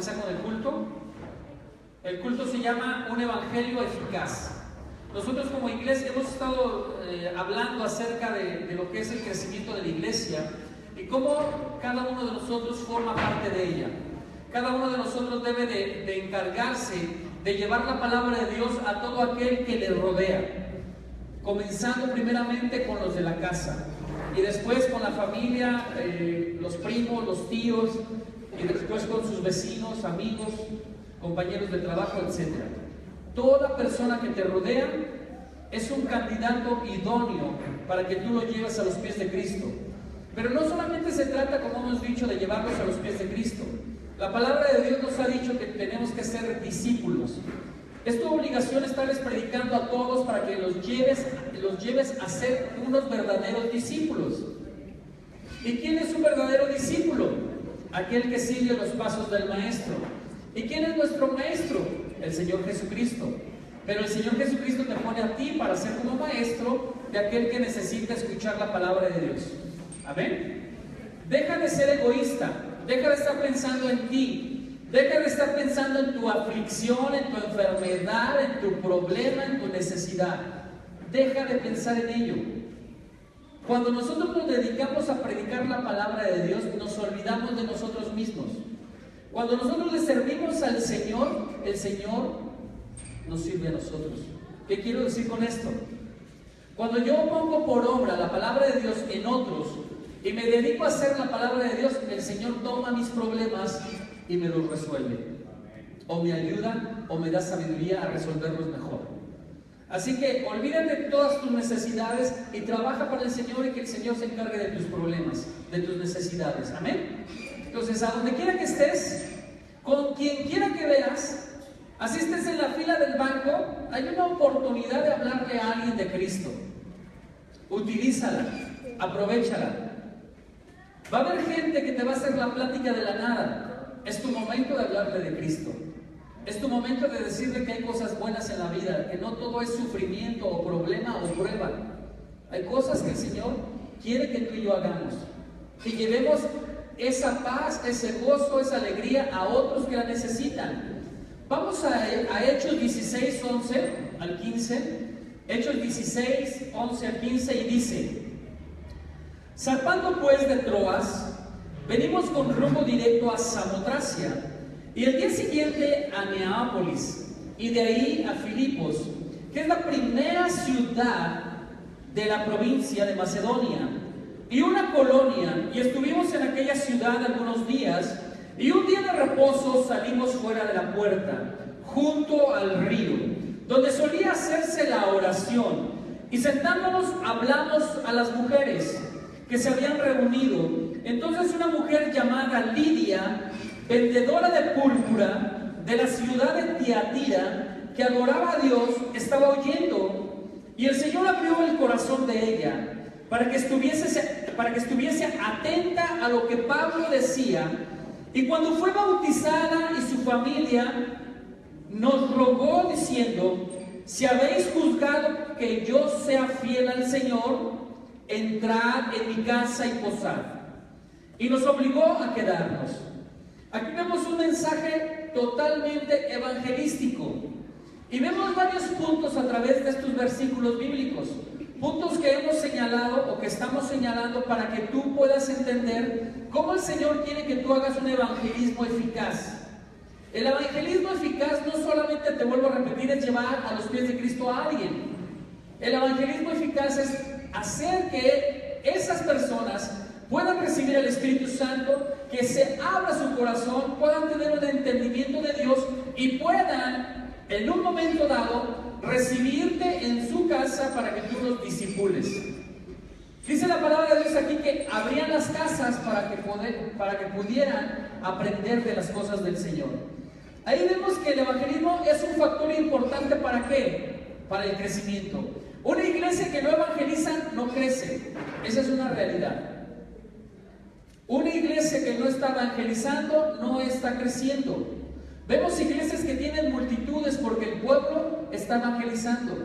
comenzar con el culto. El culto se llama Un Evangelio Eficaz. Nosotros como iglesia hemos estado hablando acerca de lo que es el crecimiento de la iglesia y cómo cada uno de nosotros forma parte de ella. Cada uno de nosotros debe de encargarse de llevar la palabra de Dios a todo aquel que le rodea, comenzando primeramente con los de la casa y después con la familia, los primos, los tíos, y después con sus vecinos, amigos, compañeros de trabajo, etc. Toda persona que te rodea es un candidato idóneo para que tú lo lleves a los pies de Cristo. Pero no solamente se trata, como hemos dicho, de llevarlos a los pies de Cristo. La palabra de Dios nos ha dicho que tenemos que ser discípulos. Es tu obligación estarles predicando a todos para que los lleves a ser unos verdaderos discípulos. ¿Y quién es un verdadero discípulo? Aquel que sigue los pasos del Maestro. ¿Y quién es nuestro Maestro? El Señor Jesucristo. Pero el Señor Jesucristo te pone a ti para ser como maestro de aquel que necesita escuchar la palabra de Dios. Amén. Deja de ser egoísta. Deja de estar pensando en ti. Deja de estar pensando en tu aflicción, en tu enfermedad, en tu problema, en tu necesidad. Deja de pensar en ello. Cuando nosotros nos dedicamos a predicar la palabra de Dios, nos olvidamos de nosotros mismos. Cuando nosotros le servimos al Señor, el Señor nos sirve a nosotros. ¿Qué quiero decir con esto? Cuando yo pongo por obra la palabra de Dios en otros y me dedico a hacer la palabra de Dios, el Señor toma mis problemas y me los resuelve. O me ayuda o me da sabiduría a resolverlos mejor. Así que olvídate de todas tus necesidades y trabaja para el Señor y que el Señor se encargue de tus problemas, de tus necesidades. Amén. Entonces, a donde quiera que estés, con quien quiera que veas, así estés en la fila del banco, hay una oportunidad de hablarle a alguien de Cristo. Utilízala, aprovéchala. Va a haber gente que te va a hacer la plática de la nada. Es tu momento de hablarle de Cristo. Es tu momento de decirle que hay cosas buenas en la vida, que no todo es sufrimiento o problema o prueba. Hay cosas que el Señor quiere que tú y yo hagamos. Que llevemos esa paz, ese gozo, esa alegría a otros que la necesitan. Vamos a Hechos 16, 11 al 15. Hechos 16, 11 al 15 y dice: zarpando pues de Troas, venimos con rumbo directo a Samotracia, y el día siguiente a Neápolis, y de ahí a Filipos, que es la primera ciudad de la provincia de Macedonia, y una colonia, y estuvimos en aquella ciudad algunos días, y un día de reposo salimos fuera de la puerta, junto al río, donde solía hacerse la oración, y sentándonos hablamos a las mujeres que se habían reunido. Entonces una mujer llamada Lidia, vendedora de púrpura de la ciudad de Tiatira, que adoraba a Dios, estaba oyendo, y el Señor abrió el corazón de ella para que estuviese atenta a lo que Pablo decía. Y cuando fue bautizada y su familia, nos rogó diciendo: si habéis juzgado que yo sea fiel al Señor, entrad en mi casa y posad. Y nos obligó a quedarnos. Aquí vemos un mensaje totalmente evangelístico. Y vemos varios puntos a través de estos versículos bíblicos. Puntos que hemos señalado o que estamos señalando para que tú puedas entender cómo el Señor quiere que tú hagas un evangelismo eficaz. El evangelismo eficaz no solamente, te vuelvo a repetir, es llevar a los pies de Cristo a alguien. El evangelismo eficaz es hacer que esas personas puedan recibir el Espíritu Santo, que se abra su corazón, puedan tener un entendimiento de Dios y puedan, en un momento dado, recibirte en su casa para que tú los discipules. Dice la palabra de Dios aquí que abrían las casas para que pudieran aprender de las cosas del Señor. Ahí vemos que el evangelismo es un factor importante. ¿Para qué? Para el crecimiento. Una iglesia que no evangeliza no crece. Esa es una realidad. Una iglesia que no está evangelizando no está creciendo. Vemos iglesias que tienen multitudes porque el pueblo está evangelizando.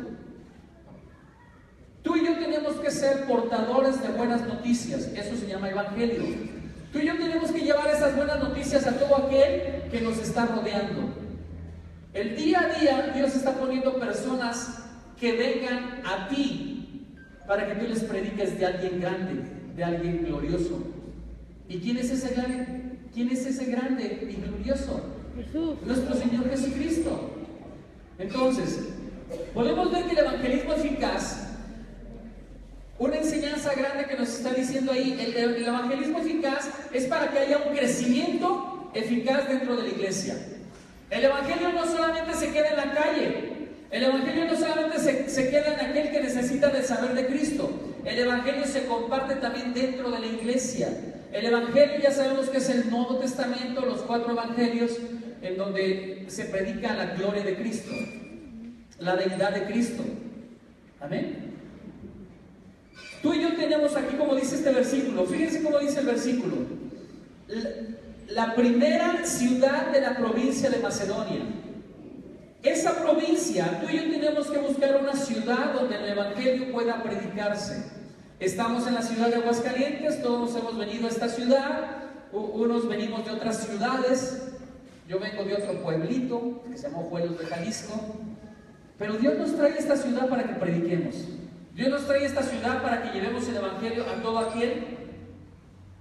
Tú y yo tenemos que ser portadores de buenas noticias. Eso se llama evangelio. Tú y yo tenemos que llevar esas buenas noticias a todo aquel que nos está rodeando. El día a día Dios está poniendo personas que vengan a ti para que tú les prediques de alguien grande, de alguien glorioso. ¿Y quién es ese grande? ¿Quién es ese grande y glorioso? Jesús. Nuestro Señor Jesucristo. Entonces, podemos ver que el evangelismo eficaz, una enseñanza grande que nos está diciendo ahí, el evangelismo eficaz es para que haya un crecimiento eficaz dentro de la iglesia. El evangelio no solamente se queda en la calle, el evangelio no solamente se queda en aquel que necesita de saber de Cristo, el evangelio se comparte también dentro de la iglesia. El evangelio ya sabemos que es el Nuevo Testamento, los 4 evangelios, en donde se predica la gloria de Cristo, la deidad de Cristo. Amén. Tú y yo tenemos aquí, como dice este versículo, fíjense cómo dice el versículo: la primera ciudad de la provincia de Macedonia. Esa provincia, tú y yo tenemos que buscar una ciudad donde el evangelio pueda predicarse. Estamos en la ciudad de Aguascalientes, todos hemos venido a esta ciudad, unos venimos de otras ciudades, yo vengo de otro pueblito que se llama Ojuelos de Jalisco, pero Dios nos trae esta ciudad para que prediquemos. Dios nos trae esta ciudad para que llevemos el evangelio a todo aquel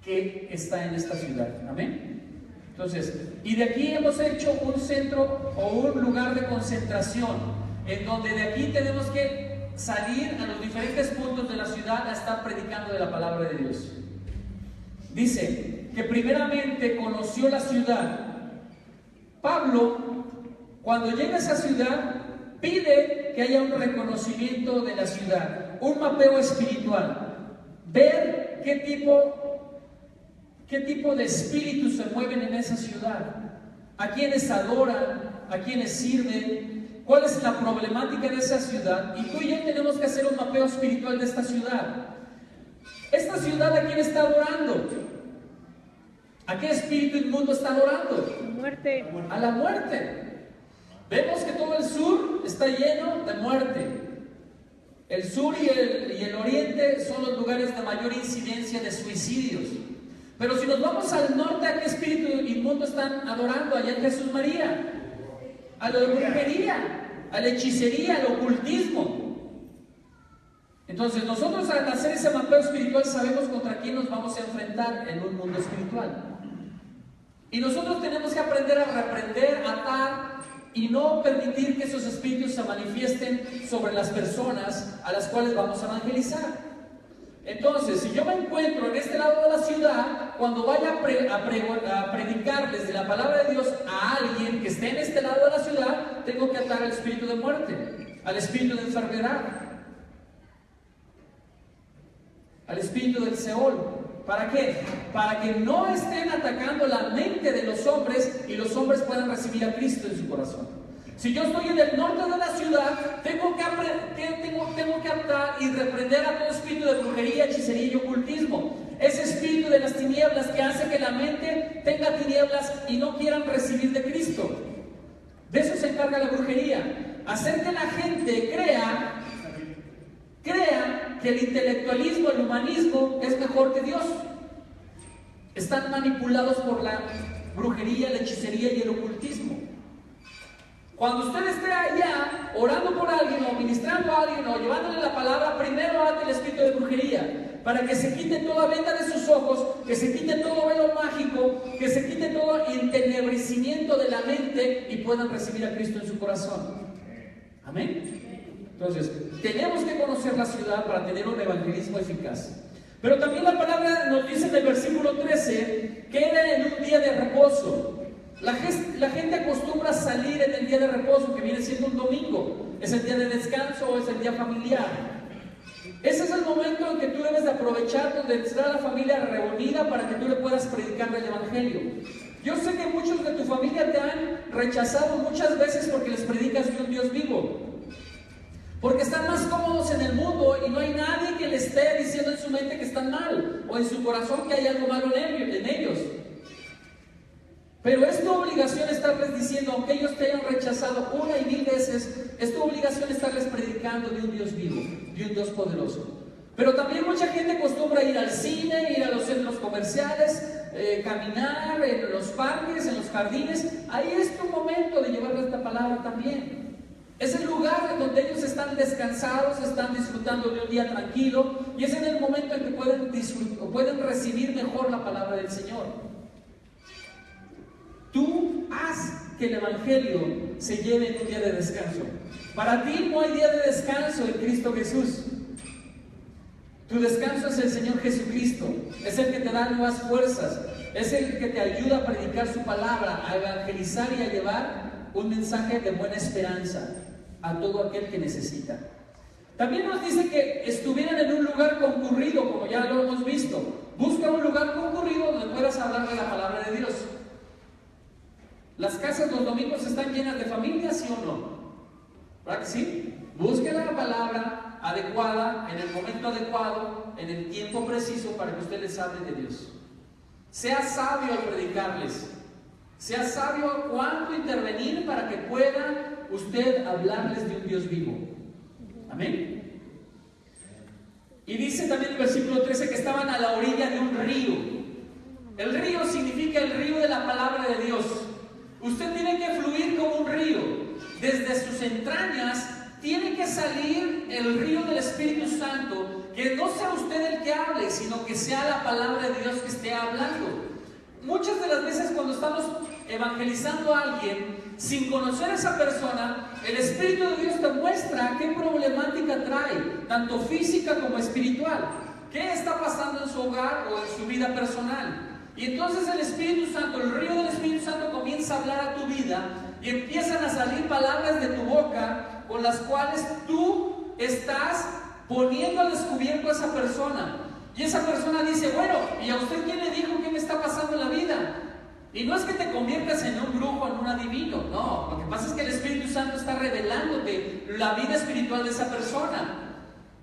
que está en esta ciudad. Amén. Entonces, y de aquí hemos hecho un centro o un lugar de concentración, en donde de aquí tenemos que salir a los diferentes puntos de la ciudad a estar predicando de la palabra de Dios. Dice que primeramente conoció la ciudad. Pablo, cuando llega a esa ciudad, pide que haya un reconocimiento de la ciudad, un mapeo espiritual, ver qué tipo de espíritus se mueven en esa ciudad, a quienes adoran, a quienes sirven, cuál es la problemática de esa ciudad. Y tú y yo tenemos que hacer un mapeo espiritual de esta ciudad. Esta ciudad, ¿a quién está adorando? ¿A qué espíritu inmundo está adorando? Muerte. A la muerte. Vemos que todo el sur está lleno de muerte. El sur y el oriente son los lugares de mayor incidencia de suicidios. Pero si nos vamos al norte, ¿a qué espíritu inmundo están adorando? Allá en Jesús María. A la brujería, a la hechicería, al ocultismo. Entonces nosotros, al hacer ese mapeo espiritual, sabemos contra quién nos vamos a enfrentar en un mundo espiritual. Y nosotros tenemos que aprender a reprender, atar y no permitir que esos espíritus se manifiesten sobre las personas a las cuales vamos a evangelizar. Entonces, si yo me encuentro en este lado de la ciudad, cuando vaya a predicarles de la palabra de Dios a alguien que esté en este lado de la ciudad, tengo que atar al espíritu de muerte, al espíritu de enfermedad, al espíritu del Seol. ¿Para qué? Para que no estén atacando la mente de los hombres y los hombres puedan recibir a Cristo en su corazón. Si yo estoy en el norte de la ciudad, tengo que atar y reprender a todo espíritu de brujería, hechicería y ocultismo. Ese espíritu de las tinieblas que hace que la mente tenga tinieblas y no quieran recibir de Cristo. De eso se encarga la brujería. Hacer que la gente crea que el intelectualismo, el humanismo es mejor que Dios. Están manipulados por la brujería, la hechicería y el ocultismo. Cuando usted esté allá orando por alguien o ministrando a alguien o llevándole la palabra, primero ate el espíritu de brujería para que se quite toda venda de sus ojos, que se quite todo velo mágico, que se quite todo entenebrecimiento de la mente y puedan recibir a Cristo en su corazón. Amén. Entonces, tenemos que conocer la ciudad para tener un evangelismo eficaz. Pero también la palabra nos dice en el versículo 13 que era en un día de reposo. La gente acostumbra a salir en el día de reposo, que viene siendo un domingo. Es el día de descanso o es el día familiar. Ese es el momento en que tú debes de aprovechar, donde está la familia reunida para que tú le puedas predicar el evangelio. Yo sé que muchos de tu familia te han rechazado muchas veces porque les predicas de un Dios vivo. Porque están más cómodos en el mundo y no hay nadie que les esté diciendo en su mente que están mal o en su corazón que hay algo malo en ellos. Pero es tu obligación estarles diciendo, aunque ellos te hayan rechazado una y mil veces, es tu obligación estarles predicando de un Dios vivo, de un Dios poderoso. Pero también mucha gente acostumbra ir al cine, ir a los centros comerciales, caminar en los parques, en los jardines. Ahí es tu momento de llevarles esta palabra también. Es el lugar en donde ellos están descansados, están disfrutando de un día tranquilo, y es en el momento en que pueden recibir mejor la palabra del Señor. Tú haz que el Evangelio se lleve en un día de descanso. Para ti no hay día de descanso en Cristo Jesús. Tu descanso es el Señor Jesucristo. Es el que te da nuevas fuerzas. Es el que te ayuda a predicar su palabra, a evangelizar y a llevar un mensaje de buena esperanza a todo aquel que necesita. También nos dice que estuvieran en un lugar concurrido, como ya lo hemos visto. Busca un lugar concurrido donde puedas hablar de la palabra de Dios. Las casas los domingos están llenas de familias, ¿sí o no? ¿Verdad que sí? Busquen la palabra adecuada, en el momento adecuado, en el tiempo preciso para que usted les hable de Dios. Sea sabio al predicarles. Sea sabio cuándo intervenir para que pueda usted hablarles de un Dios vivo. Amén. Y dice también el versículo 13 que estaban a la orilla de un río. El río significa el río de la palabra de Dios. Usted tiene que fluir como un río. Desde sus entrañas tiene que salir el río del Espíritu Santo, que no sea usted el que hable, sino que sea la palabra de Dios que esté hablando. Muchas de las veces cuando estamos evangelizando a alguien, sin conocer a esa persona, el Espíritu de Dios te muestra qué problemática trae, tanto física como espiritual. ¿Qué está pasando en su hogar o en su vida personal? Y entonces el Espíritu Santo, el río del Espíritu Santo comienza a hablar a tu vida y empiezan a salir palabras de tu boca con las cuales tú estás poniendo al descubierto a esa persona. Y esa persona dice, bueno, ¿y a usted quién le dijo qué me está pasando en la vida? Y no es que te conviertas en un brujo, en un adivino, no. Lo que pasa es que el Espíritu Santo está revelándote la vida espiritual de esa persona.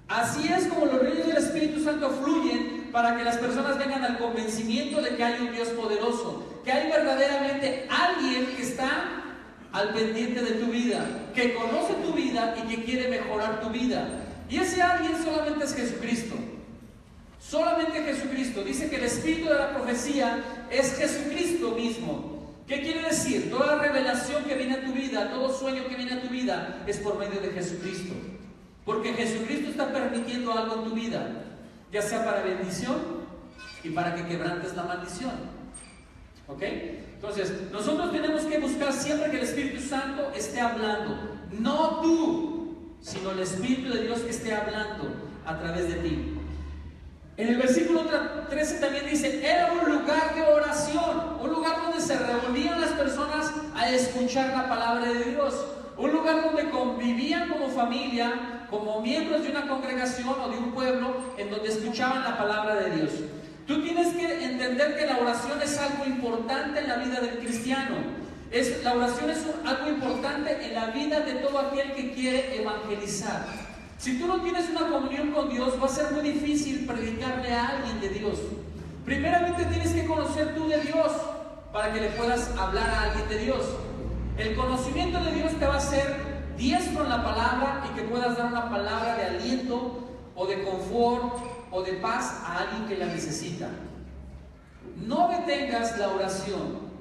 Así es como los ríos del Espíritu Santo fluyen para que las personas vengan al convencimiento de que hay un Dios poderoso, que hay verdaderamente alguien que está al pendiente de tu vida, que conoce tu vida y que quiere mejorar tu vida. Y ese alguien solamente es Jesucristo. Solamente Jesucristo. Dice que el espíritu de la profecía es Jesucristo mismo. ¿Qué quiere decir? Toda revelación que viene a tu vida, todo sueño que viene a tu vida es por medio de Jesucristo. Porque Jesucristo está permitiendo algo en tu vida, ya sea para bendición y para que quebrantes la maldición. ¿Ok? Entonces, nosotros tenemos que buscar siempre que el Espíritu Santo esté hablando. No tú, sino el Espíritu de Dios que esté hablando a través de ti. En el versículo 13 también dice, era un lugar de oración, un lugar donde se reunían las personas a escuchar la palabra de Dios, un lugar donde convivían como familia, como miembros de una congregación o de un pueblo, en donde escuchaban la palabra de Dios. Tú tienes que entender que la oración es algo importante en la vida del cristiano. La oración es algo importante en la vida de todo aquel que quiere evangelizar. Si tú no tienes una comunión con Dios, va a ser muy difícil predicarle a alguien de Dios. Primeramente tienes que conocer tú de Dios para que le puedas hablar a alguien de Dios. El conocimiento de Dios te va a hacer diestro en la palabra y que puedas dar una palabra de aliento o de confort o de paz a alguien que la necesita. No detengas la oración.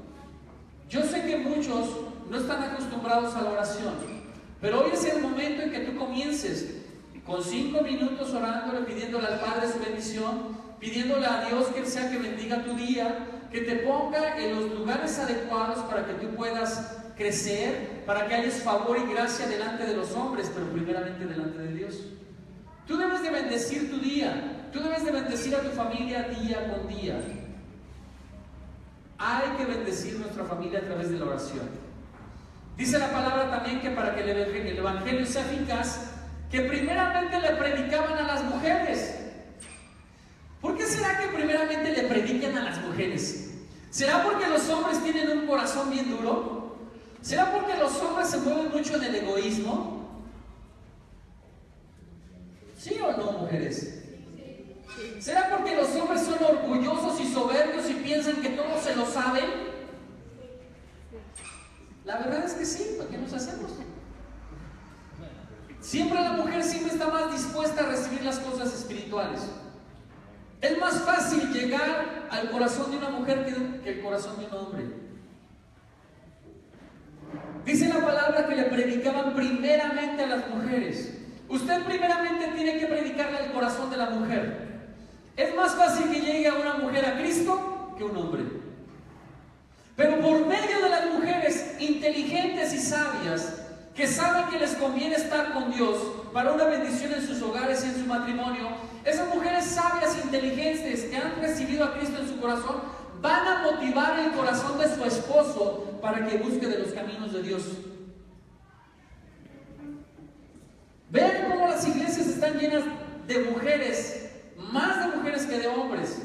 Yo sé que muchos no están acostumbrados a la oración, pero hoy es el momento en que tú comiences con 5 minutos orándole, pidiéndole al Padre su bendición, pidiéndole a Dios que Él sea que bendiga tu día, que te ponga en los lugares adecuados para que tú puedas crecer, para que hayas favor y gracia delante de los hombres, pero primeramente delante de Dios. Tú debes de bendecir tu día, tú debes de bendecir a tu familia día con día. Hay que bendecir nuestra familia a través de la oración. Dice la palabra también que para que el evangelio sea eficaz, que primeramente le predicaban a las mujeres. ¿Por qué será que primeramente le predican a las mujeres? ¿Será porque los hombres tienen un corazón bien duro? ¿Será porque los hombres se mueven mucho en el egoísmo? ¿Sí o no, mujeres? ¿Será porque los hombres son orgullosos y soberbios y piensan que todo se lo saben? La verdad es que sí, ¿para qué nos hacemos? Siempre la mujer siempre está más dispuesta a recibir las cosas espirituales. Es más fácil llegar al corazón de una mujer que el corazón de un hombre. Dice la palabra que le predicaban primeramente a las mujeres. Usted primeramente tiene que predicarle al corazón de la mujer. Es más fácil que llegue a una mujer a Cristo que un hombre. Pero por medio de las mujeres inteligentes y sabias, que saben que les conviene estar con Dios para una bendición en sus hogares y en su matrimonio, esas mujeres sabias e inteligentes que han recibido a Cristo en su corazón, van a motivar el corazón de su esposo para que busque de los caminos de Dios. Vean cómo las iglesias están llenas de mujeres, más de mujeres que de hombres.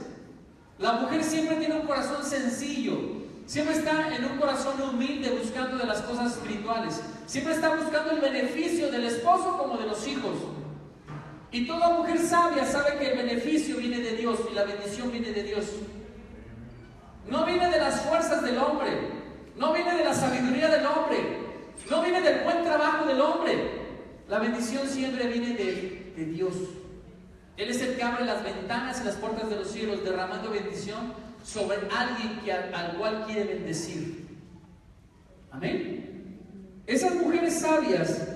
La mujer siempre tiene un corazón sencillo, siempre está en un corazón humilde buscando de las cosas espirituales, siempre está buscando el beneficio del esposo como de los hijos. Y toda mujer sabia sabe que el beneficio viene de Dios y la bendición viene de Dios. No viene de las fuerzas del hombre, no viene de la sabiduría del hombre, no viene del buen trabajo del hombre. La bendición siempre viene de Dios. Él es el que abre las ventanas y las puertas de los cielos, derramando bendición sobre alguien al cual quiere bendecir. Amén. Esas mujeres sabias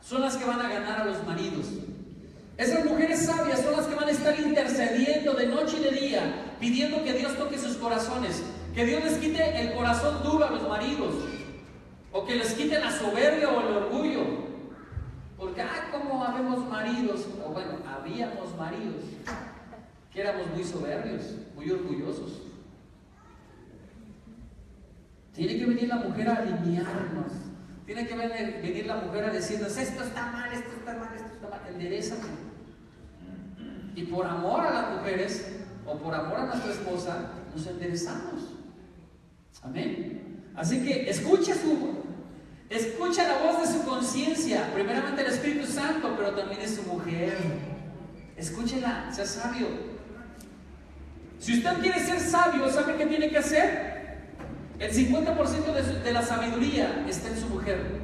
son las que van a ganar a los maridos. Esas mujeres sabias son las que van a estar intercediendo de noche y de día, pidiendo que Dios toque sus corazones, que Dios les quite el corazón duro a los maridos, o que les quite la soberbia o el orgullo. Porque, como habemos maridos, o bueno, habíamos maridos, que éramos muy soberbios, muy orgullosos. Tiene que venir la mujer a alinearnos. Tiene que venir la mujer a decirnos: esto está mal, esto está mal, esto está mal, enderezate. Y por amor a las mujeres, o por amor a nuestra esposa, nos enderezamos. Amén. Así que escucha la voz de su conciencia, primeramente el Espíritu Santo, pero también es su mujer. Escúchela, sea sabio. Si usted quiere ser sabio, ¿sabe qué tiene que hacer? El 50% de la sabiduría está en su mujer.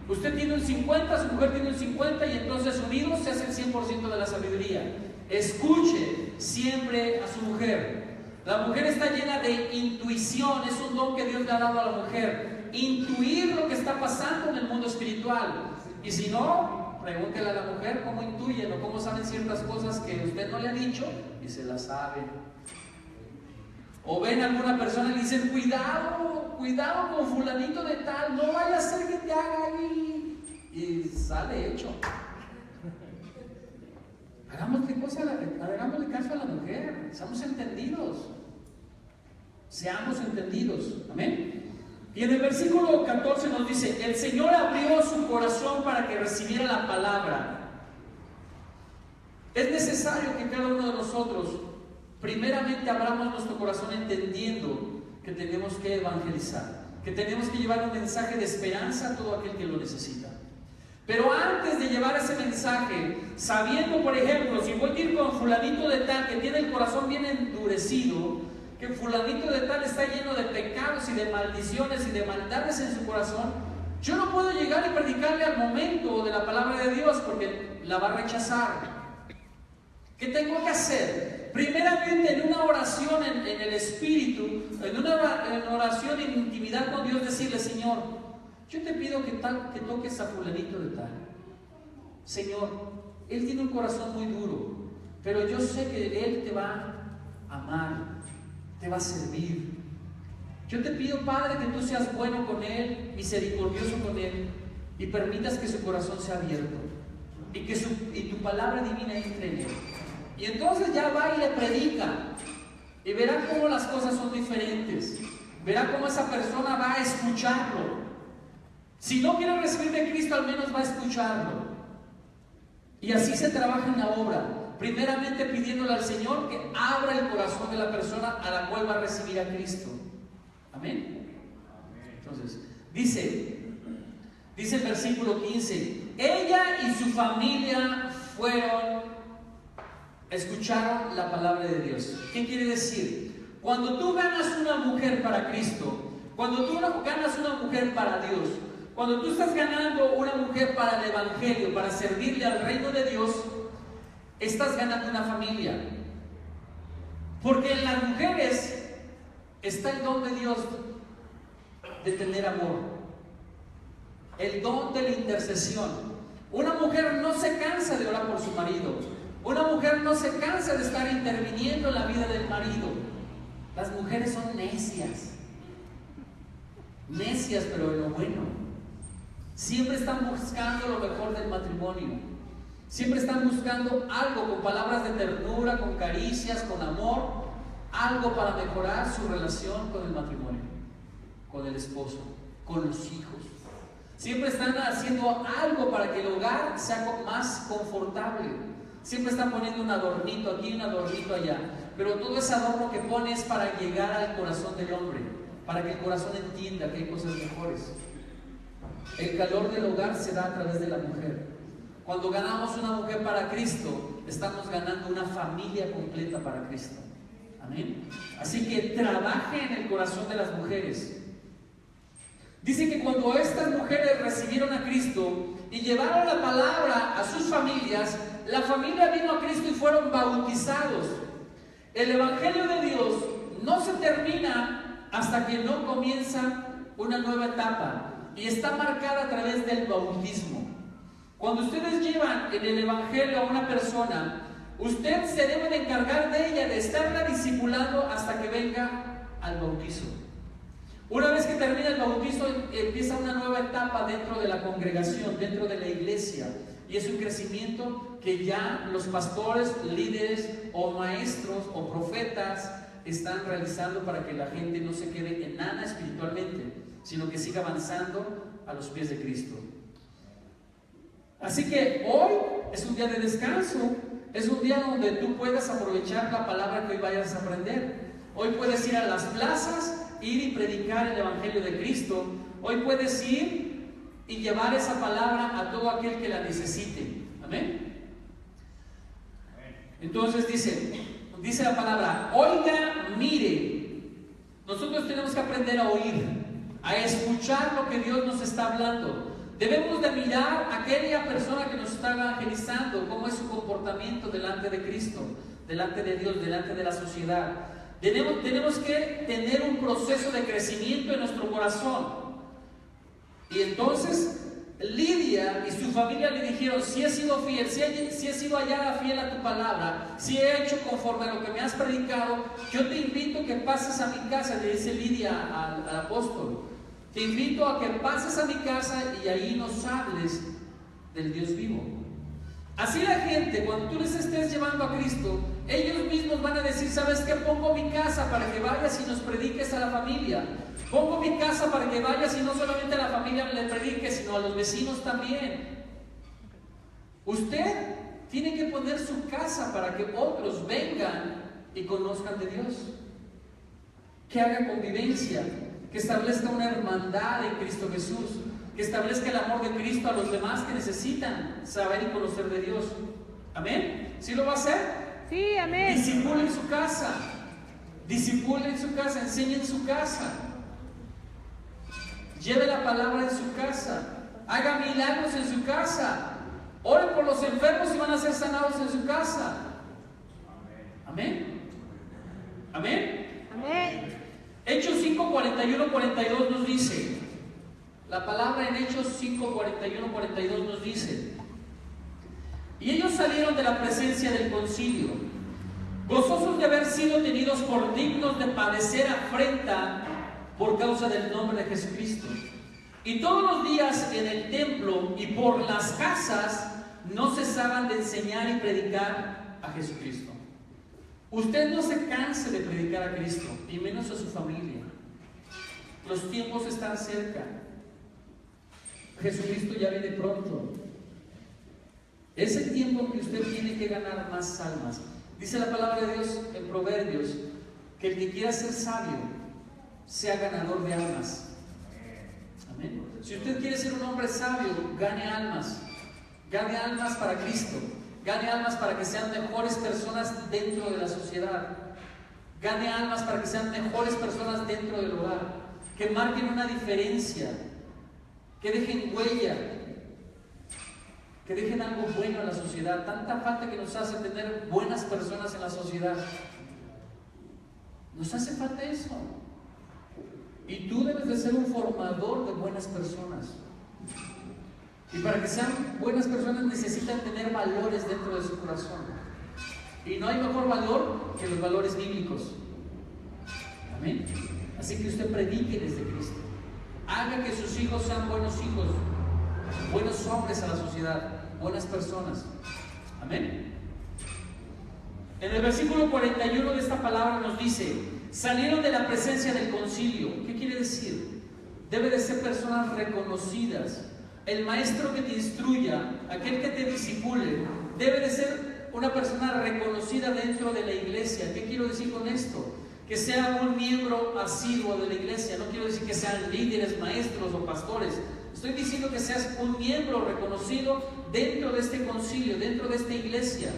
Usted tiene un 50, su mujer tiene un 50, y entonces unidos se hace el 100% de la sabiduría. Escuche siempre a su mujer. La mujer está llena de intuición, es un don que Dios le ha dado a la mujer. Intuir lo que está pasando en el mundo espiritual. Y si no, pregúntele a la mujer cómo intuyen o cómo saben ciertas cosas que usted no le ha dicho y se las sabe. O ven a alguna persona y le dicen: cuidado con fulanito de tal, no vaya a ser que te haga ahí. Y sale hecho. Hagámosle caso a la mujer, seamos entendidos. Seamos entendidos. Amén. Y en el versículo 14 nos dice: el Señor abrió su corazón para que recibiera la palabra. Es necesario que cada uno de nosotros primeramente abramos nuestro corazón entendiendo que tenemos que evangelizar, que tenemos que llevar un mensaje de esperanza a todo aquel que lo necesita. Pero antes de llevar ese mensaje, sabiendo, por ejemplo, si voy a ir con fulanito de tal que tiene el corazón bien endurecido, que fulanito de tal está lleno de pecados y de maldiciones y de maldades en su corazón, yo no puedo llegar y predicarle al momento de la palabra de Dios porque la va a rechazar. ¿Qué tengo que hacer? Primeramente, en una oración en el Espíritu, en una oración en intimidad con Dios, decirle: Señor, yo te pido que toques a fulanito de tal. Señor, él tiene un corazón muy duro, pero yo sé que él te va a amar, te va a servir. Yo te pido, Padre, que tú seas bueno con él, misericordioso con él, y permitas que su corazón sea abierto y tu palabra divina entre en él. Y entonces ya va y le predica, y verá cómo las cosas son diferentes. Verá cómo esa persona va a escucharlo. Si no quiere recibir de Cristo, al menos va a escucharlo. Y así se trabaja en la obra, primeramente pidiéndole al Señor que abra el corazón de la persona a la cual va a recibir a Cristo. Amén. Entonces, dice el versículo 15: ella y su familia escucharon la palabra de Dios. ¿Qué quiere decir? Cuando tú ganas una mujer para Cristo, cuando tú ganas una mujer para Dios, cuando tú estás ganando una mujer para el Evangelio, para servirle al reino de Dios, estás ganando una familia. Porque en las mujeres está el don de Dios de tener amor, el don de la intercesión. Una mujer no se cansa de orar por su marido. Una mujer no se cansa de estar interviniendo en la vida del marido. Las mujeres son necias. Necias, pero en lo bueno. Siempre están buscando lo mejor del matrimonio. Siempre están buscando algo, con palabras de ternura, con caricias, con amor, algo para mejorar su relación con el matrimonio, con el esposo, con los hijos. Siempre están haciendo algo para que el hogar sea más confortable. Siempre están poniendo un adornito aquí, un adornito allá. Pero todo ese adorno que pone es para llegar al corazón del hombre, para que el corazón entienda que hay cosas mejores. El calor del hogar se da a través de la mujer. Cuando ganamos una mujer para Cristo, estamos ganando una familia completa para Cristo. Amén. Así que trabaje en el corazón de las mujeres. Dice que cuando estas mujeres recibieron a Cristo y llevaron la palabra a sus familias, la familia vino a Cristo y fueron bautizados. El Evangelio de Dios no se termina hasta que no comienza una nueva etapa, y está marcada a través del bautismo. Cuando ustedes llevan en el Evangelio a una persona, usted se debe de encargar de ella, de estarla discipulando hasta que venga al bautizo. Una vez que termina el bautizo, empieza una nueva etapa dentro de la congregación, dentro de la iglesia, y es un crecimiento que ya los pastores, líderes o maestros o profetas están realizando para que la gente no se quede en nada espiritualmente, sino que siga avanzando a los pies de Cristo. Así que hoy es un día de descanso, es un día donde tú puedas aprovechar la palabra que hoy vayas a aprender. Hoy puedes ir a las plazas, ir y predicar el Evangelio de Cristo. Hoy puedes ir y llevar esa palabra a todo aquel que la necesite. Amén. Entonces dice la palabra, oiga, mire. Nosotros tenemos que aprender a oír, a escuchar lo que Dios nos está hablando. Debemos de mirar a aquella persona que nos está evangelizando, cómo es su comportamiento delante de Cristo, delante de Dios, delante de la sociedad. Tenemos que tener un proceso de crecimiento en nuestro corazón. Y entonces Lidia y su familia le dijeron, si he sido fiel, si he sido hallada fiel a tu palabra, si he hecho conforme a lo que me has predicado, yo te invito a que pases a mi casa, le dice Lidia al apóstol. Te invito a que pases a mi casa y ahí nos hables del Dios vivo. Así la gente, cuando tú les estés llevando a Cristo, ellos mismos van a decir, ¿sabes qué? Pongo mi casa para que vayas y nos prediques a la familia. Pongo mi casa para que vayas y no solamente a la familia le prediques, sino a los vecinos también. Usted tiene que poner su casa para que otros vengan y conozcan de Dios. Que haga convivencia, que establezca una hermandad en Cristo Jesús, que establezca el amor de Cristo a los demás que necesitan saber y conocer de Dios. ¿Amén? ¿Sí lo va a hacer? Sí, amén. Discipule en su casa, enseñe en su casa, lleve la palabra en su casa, haga milagros en su casa, ore por los enfermos y van a ser sanados en su casa. Amén. Amén. Amén. Hechos 5, 41, 42 nos dice, la palabra en Hechos 5, 41, 42 nos dice, y ellos salieron de la presencia del concilio, gozosos de haber sido tenidos por dignos de padecer afrenta por causa del nombre de Jesucristo. Y todos los días en el templo y por las casas no cesaban de enseñar y predicar a Jesucristo. Usted no se canse de predicar a Cristo, y menos a su familia. Los tiempos están cerca. Jesucristo ya viene pronto. Es el tiempo que usted tiene que ganar más almas. Dice la palabra de Dios en Proverbios que el que quiera ser sabio sea ganador de almas. Amén. Si usted quiere ser un hombre sabio, gane almas para Cristo. Gane almas para que sean mejores personas dentro de la sociedad. Gane almas para que sean mejores personas dentro del hogar. Que marquen una diferencia. Que dejen huella. Que dejen algo bueno en la sociedad. Tanta falta que nos hace tener buenas personas en la sociedad. Nos hace falta eso. Y tú debes de ser un formador de buenas personas. Y para que sean buenas personas necesitan tener valores dentro de su corazón. Y no hay mejor valor que los valores bíblicos. Amén. Así que usted predique desde Cristo. Haga que sus hijos sean buenos hijos, buenos hombres a la sociedad, buenas personas. Amén. En el versículo 41 de esta palabra nos dice: salieron de la presencia del concilio. ¿Qué quiere decir? Debe de ser personas reconocidas. El maestro que te instruya, aquel que te discipule, debe de ser una persona reconocida dentro de la iglesia. ¿Qué quiero decir con esto? Que sea un miembro asiduo de la iglesia. No quiero decir que sean líderes, maestros o pastores. Estoy diciendo que seas un miembro reconocido dentro de este concilio, dentro de esta iglesia,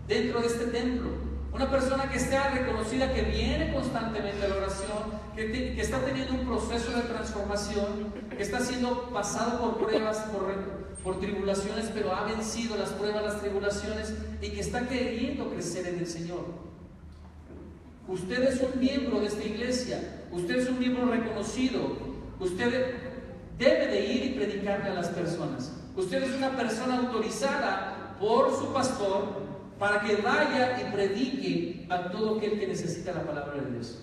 dentro de este templo. Una persona que esté reconocida, que viene constantemente a la oración, que está teniendo un proceso de transformación, que está siendo pasado por pruebas, por tribulaciones, pero ha vencido las pruebas, las tribulaciones, y que está queriendo crecer en el Señor. Usted es un miembro de esta iglesia, usted es un miembro reconocido, usted debe de ir y predicarle a las personas. Usted es una persona autorizada por su pastor para que vaya y predique a todo aquel que necesita la palabra de Dios.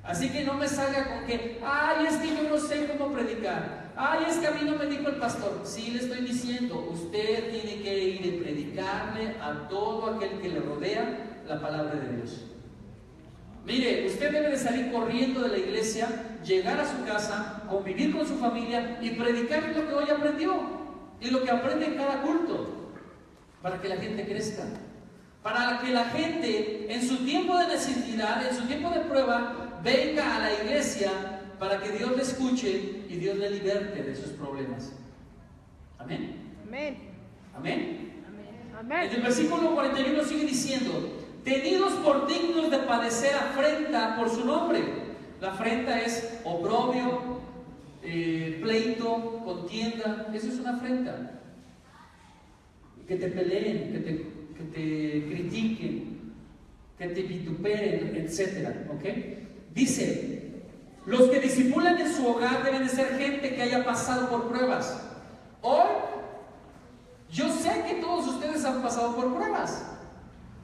Así que no me salga con que, ay, es que yo no sé cómo predicar, ay, es que a mí no me dijo el pastor. Sí, le estoy diciendo, usted tiene que ir y predicarle a todo aquel que le rodea la palabra de Dios. Mire, usted debe de salir corriendo de la iglesia, llegar a su casa, convivir con su familia y predicar lo que hoy aprendió y lo que aprende en cada culto, para que la gente crezca, para que la gente en su tiempo de necesidad, en su tiempo de prueba, venga a la iglesia para que Dios le escuche y Dios le liberte de sus problemas. Amén. Amén. Amén. Amén. En el versículo 41 sigue diciendo: tenidos por dignos de padecer afrenta por su nombre. La afrenta es oprobio, pleito, contienda. Eso es una afrenta. Que te peleen, que te critiquen, que te vituperen, etc. ¿Okay? Dice: los que disipulan en su hogar deben de ser gente que haya pasado por pruebas. Hoy, yo sé que todos ustedes han pasado por pruebas.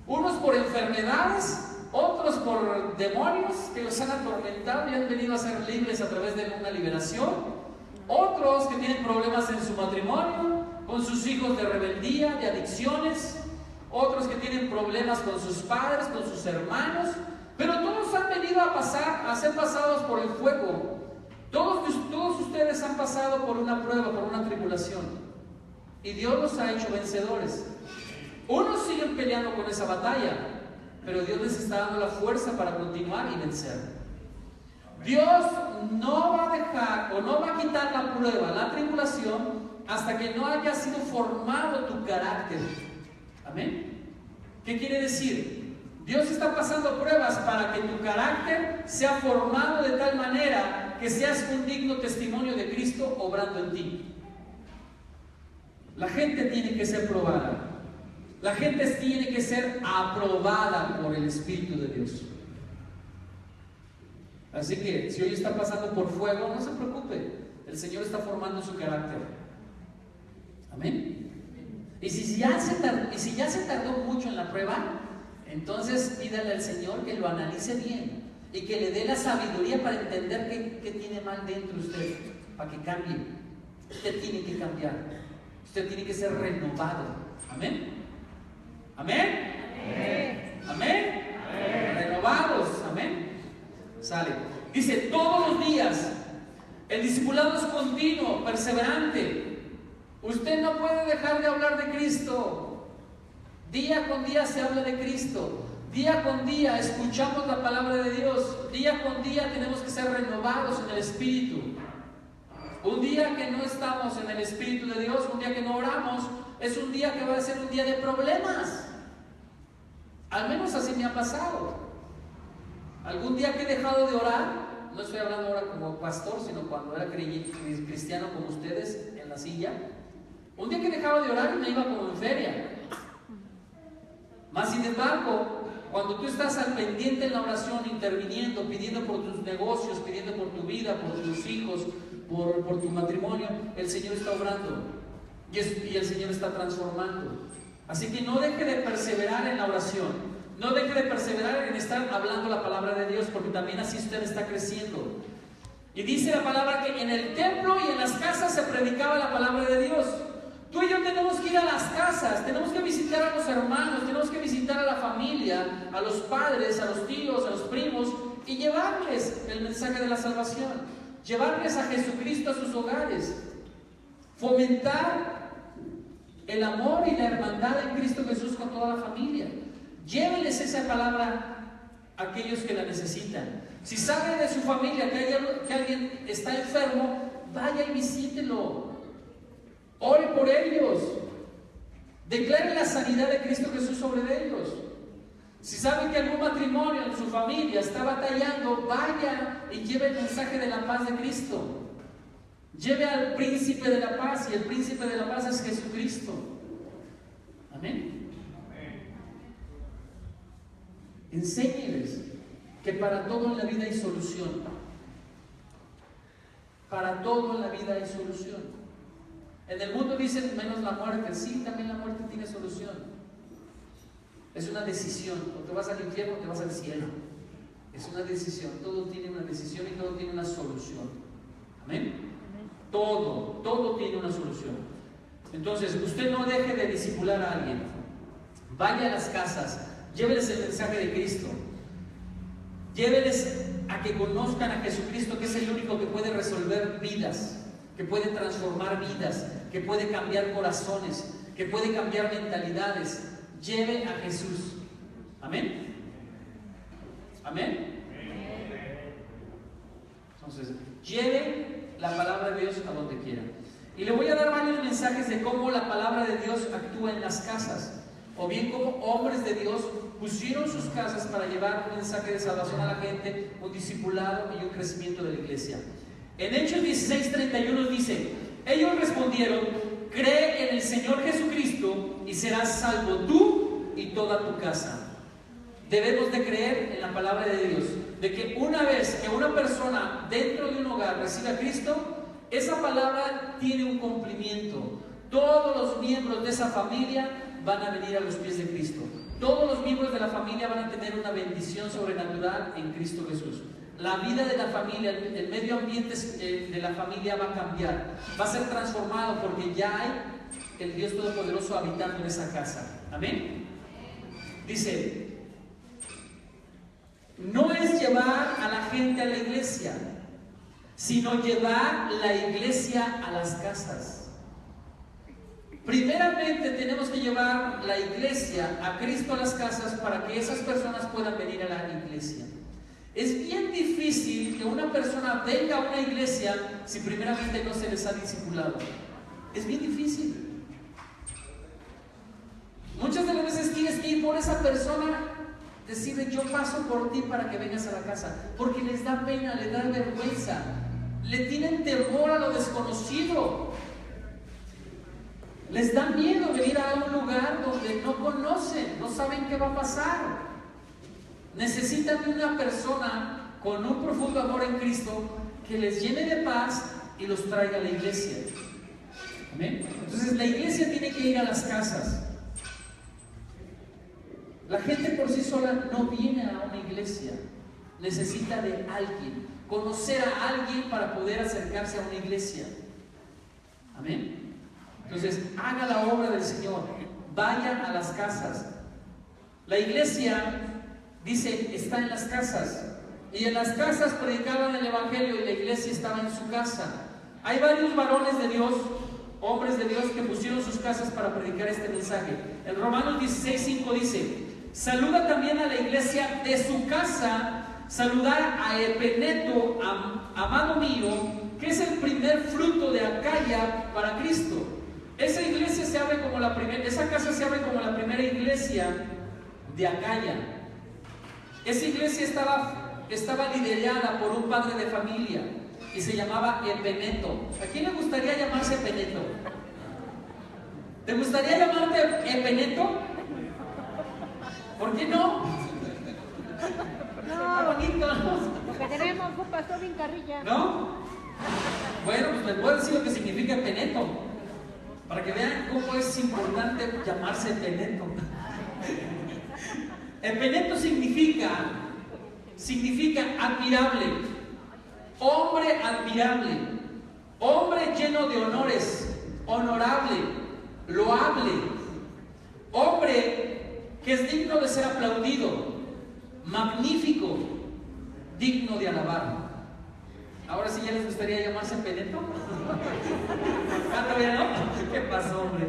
Unos por enfermedades, otros por demonios que los han atormentado y han venido a ser libres a través de una liberación. Otros que tienen problemas en su matrimonio, con sus hijos de rebeldía, de adicciones. Otros que tienen problemas con sus padres, con sus hermanos. Pero todos han venido a ser pasados por el fuego. Todos ustedes han pasado por una prueba, por una tribulación. Y Dios los ha hecho vencedores. Unos siguen peleando con esa batalla, pero Dios les está dando la fuerza para continuar y vencer. Dios no va a dejar o no va a quitar la prueba, la tribulación, hasta que no haya sido formado tu carácter. Amén. ¿Qué quiere decir? Dios está pasando pruebas para que tu carácter sea formado de tal manera que seas un digno testimonio de Cristo obrando en ti. La gente tiene que ser probada. La gente tiene que ser aprobada por el Espíritu de Dios. Así que si hoy está pasando por fuego, no se preocupe. El Señor está formando su carácter. Amén. Y si ya se tardó mucho en la prueba, entonces pídale al Señor que lo analice bien y que le dé la sabiduría para entender qué tiene mal dentro de usted, para que cambie. Usted tiene que cambiar. Usted tiene que ser renovado. Amén. ¿Amén? Amén. ¿Amén? Amén. Renovados. Amén. Sale. Dice, todos los días. El discipulado es continuo, perseverante. Usted no puede dejar de hablar de Cristo. Día con día se habla de Cristo. Día con día escuchamos la palabra de Dios. Día con día tenemos que ser renovados en el Espíritu. Un día que no estamos en el Espíritu de Dios, un día que no oramos, es un día que va a ser un día de problemas. Al menos así me ha pasado. Algún día que he dejado de orar, no estoy hablando ahora como pastor, sino cuando era cristiano como ustedes en la silla. Un día que dejaba de orar y me iba como en feria. Más sin embargo, Cuando tú estás al pendiente en la oración, interviniendo, pidiendo por tus negocios, pidiendo por tu vida, por tus hijos, por tu matrimonio, el Señor está obrando y el Señor está transformando. Así que no deje de perseverar en la oración, no deje de perseverar en estar hablando la palabra de Dios, porque también así usted está creciendo. Y dice la palabra que en el templo y en las casas se predicaba la palabra de Dios. Tú y yo tenemos que ir a las casas, tenemos que visitar a los hermanos, tenemos que visitar a la familia, a los padres, a los tíos, a los primos, y llevarles el mensaje de la salvación, llevarles a Jesucristo a sus hogares, fomentar el amor y la hermandad en Cristo Jesús con toda la familia. Llévenles esa palabra a aquellos que la necesitan. Si sabe de su familia que alguien está enfermo, vaya y visítelo. Ore por ellos. Declare la sanidad de Cristo Jesús sobre ellos. Si sabe que algún matrimonio en su familia está batallando, vaya y lleve el mensaje de la paz de Cristo. Lleve al príncipe de la paz, y el príncipe de la paz es Jesucristo. Amén. Enséñeles que para todo en la vida hay solución. Para todo en la vida hay solución. En el mundo dicen menos la muerte. Sí, también la muerte tiene solución. Es una decisión. O te vas al infierno o te vas al cielo. Es una decisión. Todo tiene una decisión y todo tiene una solución. Amén. Todo tiene una solución. Entonces, usted no deje de discipular a alguien. Vaya a las casas, lléveles el mensaje de Cristo. Lléveles a que conozcan a Jesucristo, que es el único que puede resolver vidas, que puede transformar vidas, que puede cambiar corazones, que puede cambiar mentalidades. Lleve a Jesús. Amén. Amén. Entonces, lleve la palabra de Dios a donde quiera. Y le voy a dar varios mensajes de cómo la palabra de Dios actúa en las casas, o bien cómo hombres de Dios pusieron sus casas para llevar un mensaje de salvación a la gente, un discipulado y un crecimiento de la iglesia. En Hechos 16:31 dice: ellos respondieron, cree en el Señor Jesucristo y serás salvo tú y toda tu casa. Debemos de creer en la palabra de Dios, de que una vez que una persona dentro de un hogar recibe a Cristo, esa palabra tiene un cumplimiento. Todos los miembros de esa familia van a venir a los pies de Cristo. Todos los miembros de la familia van a tener una bendición sobrenatural en Cristo Jesús. La vida de la familia, el medio ambiente de la familia va a cambiar, va a ser transformado, porque ya hay el Dios Todopoderoso habitando en esa casa. Amén. Dice: no es llevar a la gente a la iglesia, sino llevar la iglesia a las casas. Primeramente tenemos que llevar la iglesia a Cristo a las casas para que esas personas puedan venir a la iglesia. Es bien difícil que una persona venga a una iglesia si primeramente no se les ha discipulado. Es bien difícil. Muchas de las veces tienes que ir por esa persona, decirle: yo paso por ti para que vengas a la casa, porque les da pena, les da vergüenza, le tienen temor a lo desconocido, les da miedo venir a un lugar donde no conocen, no saben qué va a pasar. Necesitan de una persona con un profundo amor en Cristo que les llene de paz y los traiga a la iglesia. ¿Amén? Entonces la iglesia tiene que ir a las casas. La gente por sí sola no viene a una iglesia, necesita de alguien, conocer a alguien para poder acercarse a una iglesia. Amén. Entonces, haga la obra del Señor, vaya a las casas. La iglesia, dice, está en las casas, y en las casas predicaban el evangelio y la iglesia estaba en su casa. Hay varios varones de Dios, hombres de Dios, que pusieron sus casas para predicar este mensaje. En Romanos 16:5 dice: saluda también a la iglesia de su casa, saludar a Epeneto, amado mío, que es el primer fruto de Acaya para Cristo. Esa iglesia se abre como la primera, esa casa se abre como la primera iglesia de Acaya. Esa iglesia estaba liderada por un padre de familia y se llamaba Epeneto. ¿A quién le gustaría llamarse Epeneto? ¿Te gustaría llamarte Epeneto? ¿Por qué no? Está bonito, ¿no? Porque tenemos un pastor bien carrilla. ¿No? Bueno, pues les puedo decir lo que significa peneto, para que vean cómo es importante llamarse peneto. El peneto significa admirable, hombre admirable, hombre lleno de honores, honorable, loable, hombre que es digno de ser aplaudido, magnífico, digno de alabar. Ahora sí ya les gustaría llamarse peneto. ¿Ah, todavía no? ¿Qué pasó, hombre?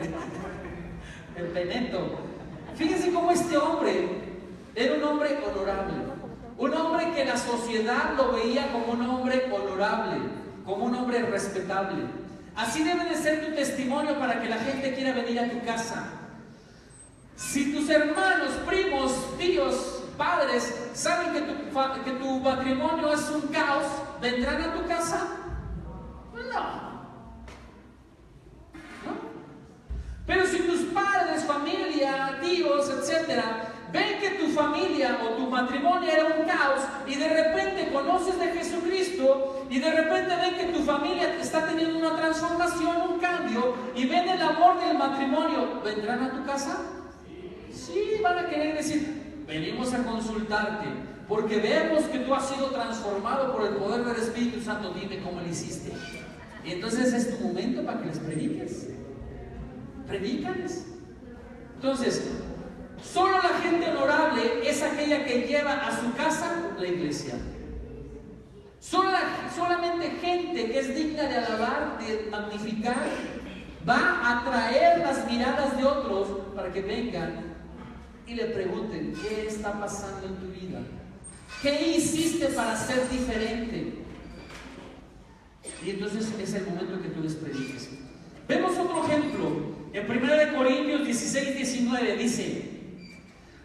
El peneto. Fíjense cómo este hombre era un hombre honorable, un hombre que la sociedad lo veía como un hombre honorable, como un hombre respetable. Así debe de ser tu testimonio para que la gente quiera venir a tu casa. Si tus hermanos, primos, tíos, padres saben que tu matrimonio es un caos, ¿vendrán a tu casa? No. Pero si tus padres, familia, tíos, etcétera, ven que tu familia o tu matrimonio era un caos y de repente conoces de Jesucristo y de repente ven que tu familia está teniendo una transformación, un cambio y ven el amor del matrimonio, ¿vendrán a tu casa? Sí, van a querer decir, venimos a consultarte porque vemos que tú has sido transformado por el poder del Espíritu Santo, dime cómo lo hiciste. Y entonces es tu momento para que les prediques. Predícales. Entonces, solo la gente honorable es aquella que lleva a su casa la iglesia. Solamente gente que es digna de alabar, de magnificar, va a atraer las miradas de otros para que vengan y le pregunten, ¿qué está pasando en tu vida? ¿Qué hiciste para ser diferente? Y entonces es el momento que tú les prediques. Vemos otro ejemplo. En 1 Corintios 16, 19 dice: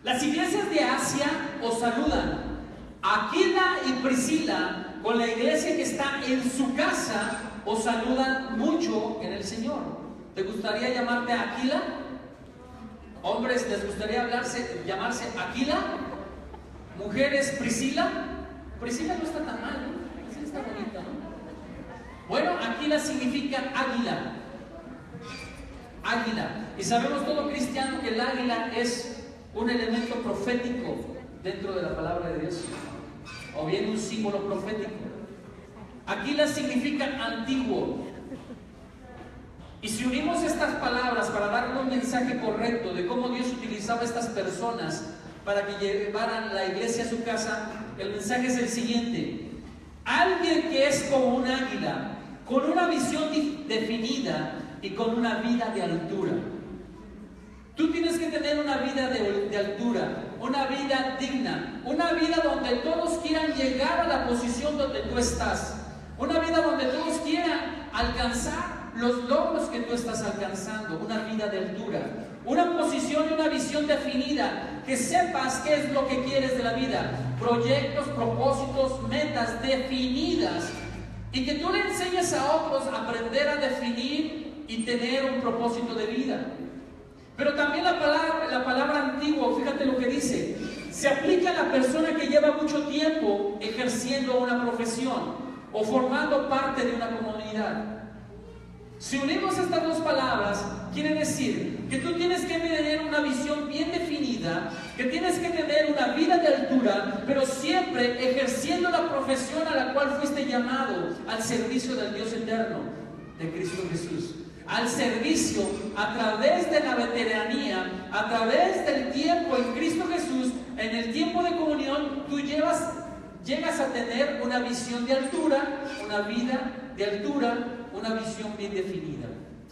las iglesias de Asia os saludan. Aquila y Priscila, con la iglesia que está en su casa, os saludan mucho en el Señor. ¿Te gustaría llamarte Aquila? Hombres, ¿les gustaría llamarse Aquila? Mujeres, Priscila. Priscila no está tan mal, ¿no? Priscila está bonita, ¿no? Bueno, Aquila significa águila. Águila. Y sabemos todo cristiano que el águila es un elemento profético dentro de la palabra de Dios, o bien un símbolo profético. Aquila significa antiguo. Y si unimos estas palabras para darle un mensaje correcto de cómo Dios utilizaba a estas personas para que llevaran la iglesia a su casa, el mensaje es el siguiente: alguien que es como un águila, con una visión definida y con una vida de altura. Tú tienes que tener una vida de altura, una vida digna, una vida donde todos quieran llegar a la posición donde tú estás, una vida donde todos quieran alcanzar los logros que tú estás alcanzando, una vida de altura, una posición y una visión definida, que sepas qué es lo que quieres de la vida, proyectos, propósitos, metas definidas, y que tú le enseñes a otros a aprender a definir y tener un propósito de vida. Pero también la palabra antiguo, fíjate lo que dice, se aplica a la persona que lleva mucho tiempo ejerciendo una profesión o formando parte de una comunidad. Si unimos estas dos palabras, quiere decir que tú tienes que tener una visión bien definida, que tienes que tener una vida de altura, pero siempre ejerciendo la profesión a la cual fuiste llamado, al servicio del Dios eterno, de Cristo Jesús. Al servicio a través de la veteranía, a través del tiempo en Cristo Jesús, en el tiempo de comunión, tú llegas a tener una visión de altura, una vida de altura, una visión bien definida.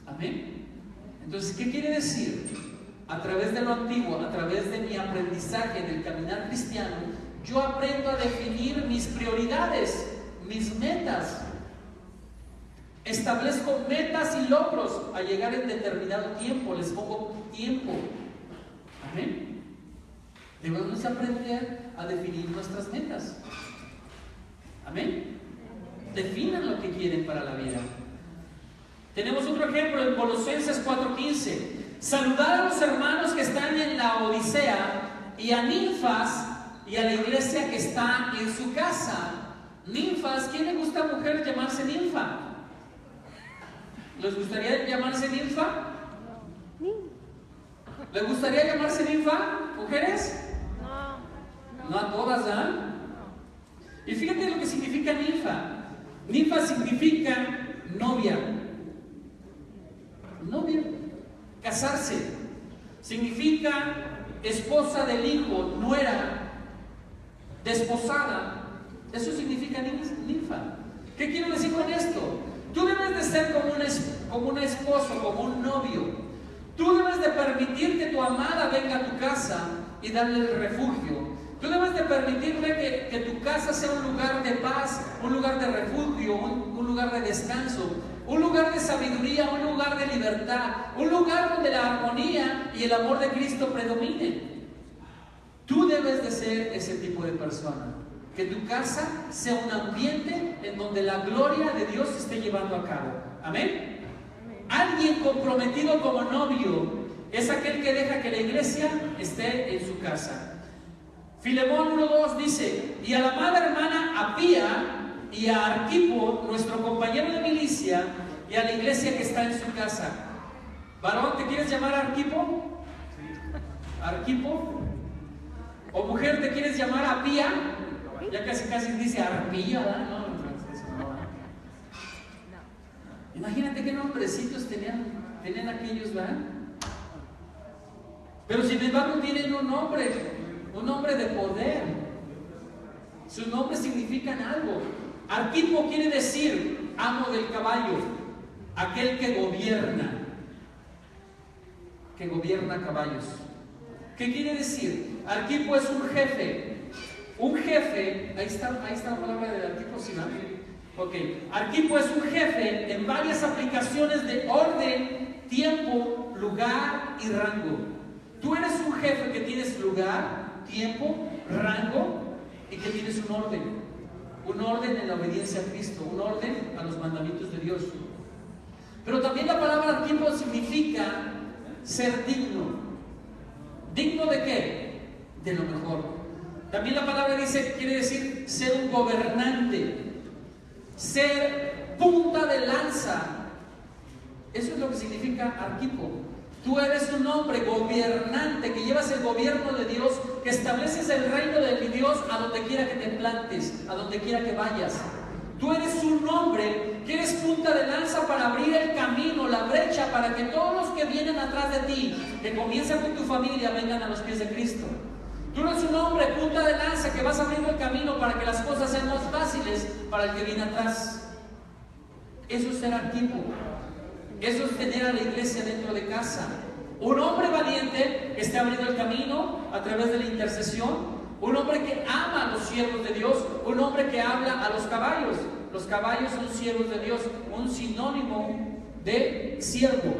Amén. Entonces, ¿qué quiere decir? A través de lo antiguo, a través de mi aprendizaje en el caminar cristiano, yo aprendo a definir mis prioridades, mis metas. Establezco metas y logros a llegar en determinado tiempo, les pongo tiempo. Amén. Debemos aprender a definir nuestras metas. Amén. Definan lo que quieren para la vida. Tenemos otro ejemplo en Colosenses 4:15. Saludad a los hermanos que están en la Odisea y a Ninfas y a la iglesia que está en su casa. Ninfas, ¿quién le gusta a mujeres llamarse ninfa? ¿Les gustaría llamarse ninfa? ¿Les gustaría llamarse ninfa, mujeres? No a todas, ¿ah? Y fíjate lo que significa ninfa. Ninfa significa novia. Novia. Casarse. Significa esposa del hijo, nuera, desposada. Eso significa ninfa. ¿Qué quiero decir con esto? Tú debes de ser como un esposo, como un novio. Tú debes de permitir que tu amada venga a tu casa y darle el refugio. Tú debes de permitirle que tu casa sea un lugar de paz, un lugar de refugio, un lugar de descanso, un lugar de sabiduría, un lugar de libertad, un lugar donde la armonía y el amor de Cristo predominen. Tú debes de ser ese tipo de persona. Que tu casa sea un ambiente en donde la gloria de Dios se esté llevando a cabo. Amén. Alguien comprometido como novio es aquel que deja que la iglesia esté en su casa. Filemón 1:2 dice: y a la amada hermana Apía y a Arquipo, nuestro compañero de milicia, y a la iglesia que está en su casa. Varón, ¿te quieres llamar Arquipo? ¿Arquipo? ¿O mujer, te quieres llamar Apía? Ya casi dice Arpía, ¿verdad? No, en francés no. Imagínate qué nombrecitos tenían aquellos, ¿verdad? Pero sin embargo tienen un nombre de poder. Sus nombres significan algo. Arquipo quiere decir amo del caballo, aquel que gobierna caballos. ¿Qué quiere decir? Arquipo es un jefe. Un jefe, ahí está la palabra de Arquipo, ¿sí? Ok, Arquipo es un jefe en varias aplicaciones de orden, tiempo, lugar y rango. Tú eres un jefe que tienes lugar, tiempo, rango y que tienes un orden en la obediencia a Cristo, un orden a los mandamientos de Dios. Pero también la palabra Arquipo significa ser digno. ¿Digno de qué? De lo mejor. También la palabra quiere decir ser un gobernante, ser punta de lanza. Eso es lo que significa Arquipo. Tú eres un hombre gobernante, que llevas el gobierno de Dios, que estableces el reino de Dios a donde quiera que te plantes, a donde quiera que vayas. Tú eres un hombre que eres punta de lanza para abrir el camino, la brecha, para que todos los que vienen atrás de ti, que comienzan con tu familia, vengan a los pies de Cristo. Tú eres un hombre punta de lanza que vas abriendo el camino para que las cosas sean más fáciles para el que viene atrás. Eso es ser Arquipo. Eso es tener a la iglesia dentro de casa. Un hombre valiente que esté abriendo el camino a través de la intercesión. Un hombre que ama a los siervos de Dios. Un hombre que habla a los caballos. Los caballos son siervos de Dios. Un sinónimo de siervo.